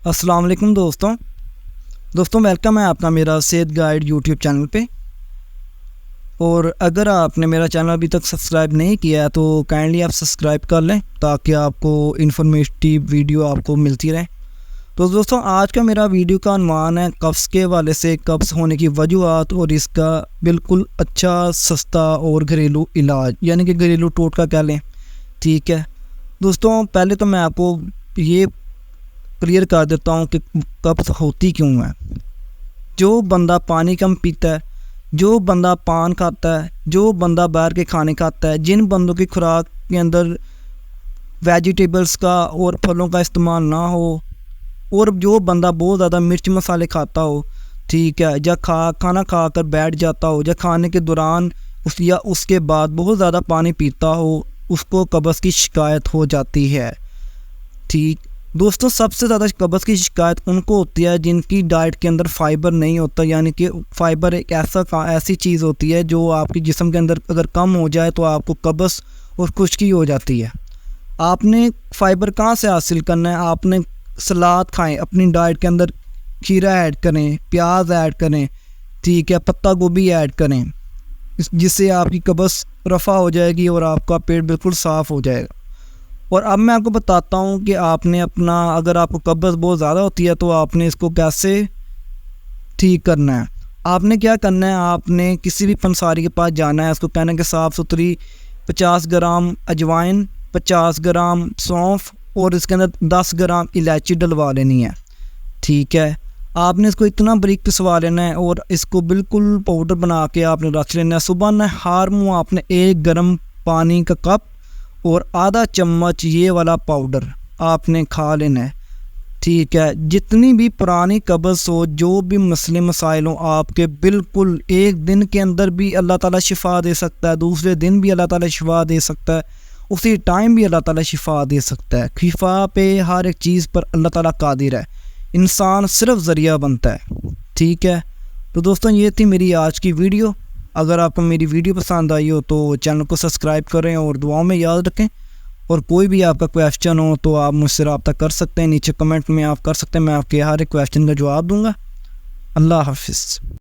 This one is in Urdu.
السلام علیکم دوستوں ویلکم ہے آپ کا میرا صحت گائیڈ یوٹیوب چینل پہ۔ اور اگر آپ نے میرا چینل ابھی تک سبسکرائب نہیں کیا ہے تو کائنڈلی آپ سبسکرائب کر لیں تاکہ آپ کو انفارمیٹیو ویڈیو آپ کو ملتی رہے۔ تو دوستوں آج کا میرا ویڈیو کا عنوان ہے قبض کے حوالے سے قبض ہونے کی وجوہات اور اس کا بالکل اچھا سستا اور گھریلو علاج، یعنی کہ گھریلو ٹوٹکا کہہ لیں، ٹھیک ہے دوستوں۔ پہلے تو میں آپ کو یہ کلیئر کر دیتا ہوں کہ قبض ہوتی کیوں ہے۔ جو بندہ پانی کم پیتا ہے، جو بندہ پان کھاتا ہے، جو بندہ باہر کے کھانے کھاتا ہے، جن بندوں کی خوراک کے اندر ویجیٹیبلز کا اور پھلوں کا استعمال نہ ہو، اور جو بندہ بہت زیادہ مرچ مسالے کھاتا ہو، ٹھیک ہے، یا کھانا کھا کر بیٹھ جاتا ہو، یا کھانے کے دوران یا اس کے بعد بہت زیادہ پانی پیتا ہو، اس کو قبض کی شکایت ہو جاتی ہے، ٹھیک دوستوں۔ سب سے زیادہ قبض کی شکایت ان کو ہوتی ہے جن کی ڈائٹ کے اندر فائبر نہیں ہوتا، یعنی کہ فائبر ایک ایسی چیز ہوتی ہے جو آپ کے جسم کے اندر اگر کم ہو جائے تو آپ کو قبض اور خشکی ہو جاتی ہے۔ آپ نے فائبر کہاں سے حاصل کرنا ہے؟ آپ نے سلاد کھائیں، اپنی ڈائٹ کے اندر کھیرا ایڈ کریں، پیاز ایڈ کریں، ٹھیک ہے، پتہ گوبھی ایڈ کریں، جس سے آپ کی قبض رفع ہو جائے گی اور آپ کا پیٹ بالکل صاف ہو جائے گا۔ اور اب میں آپ کو بتاتا ہوں کہ آپ نے اگر آپ کو قبض بہت زیادہ ہوتی ہے تو آپ نے اس کو کیسے ٹھیک کرنا ہے۔ آپ نے کیا کرنا ہے؟ آپ نے کسی بھی پنساری کے پاس جانا ہے، اس کو کہنا ہے کہ صاف ستھری 50 گرام اجوائن، 50 گرام سونف اور اس کے اندر 10 گرام الائچی ڈلوا لینی ہے، ٹھیک ہے۔ آپ نے اس کو اتنا بریک پسوا لینا ہے اور اس کو بالکل پاؤڈر بنا کے آپ نے رکھ لینا ہے۔ صبح نہار منہ آپ نے 1 گرم پانی کا کپ اور آدھا چمچ یہ والا پاؤڈر آپ نے کھا لینا ہے، ٹھیک ہے۔ جتنی بھی پرانی قبض ہو، جو بھی مسئلے مسائل ہوں، آپ کے بالکل ایک دن کے اندر بھی اللہ تعالیٰ شفا دے سکتا ہے، دوسرے دن بھی اللہ تعالیٰ شفا دے سکتا ہے، اسی ٹائم بھی اللہ تعالیٰ شفا دے سکتا ہے۔ شفا پہ ہر ایک چیز پر اللہ تعالیٰ قادر ہے، انسان صرف ذریعہ بنتا ہے، ٹھیک ہے۔ تو دوستوں یہ تھی میری آج کی ویڈیو۔ اگر آپ کو میری ویڈیو پسند آئی ہو تو چینل کو سبسکرائب کریں اور دعاؤں میں یاد رکھیں۔ اور کوئی بھی آپ کا کویسچن ہو تو آپ مجھ سے رابطہ کر سکتے ہیں، نیچے کمنٹ میں آپ کر سکتے ہیں، میں آپ کے ہر ایک کویسچن کا جواب دوں گا۔ اللہ حافظ۔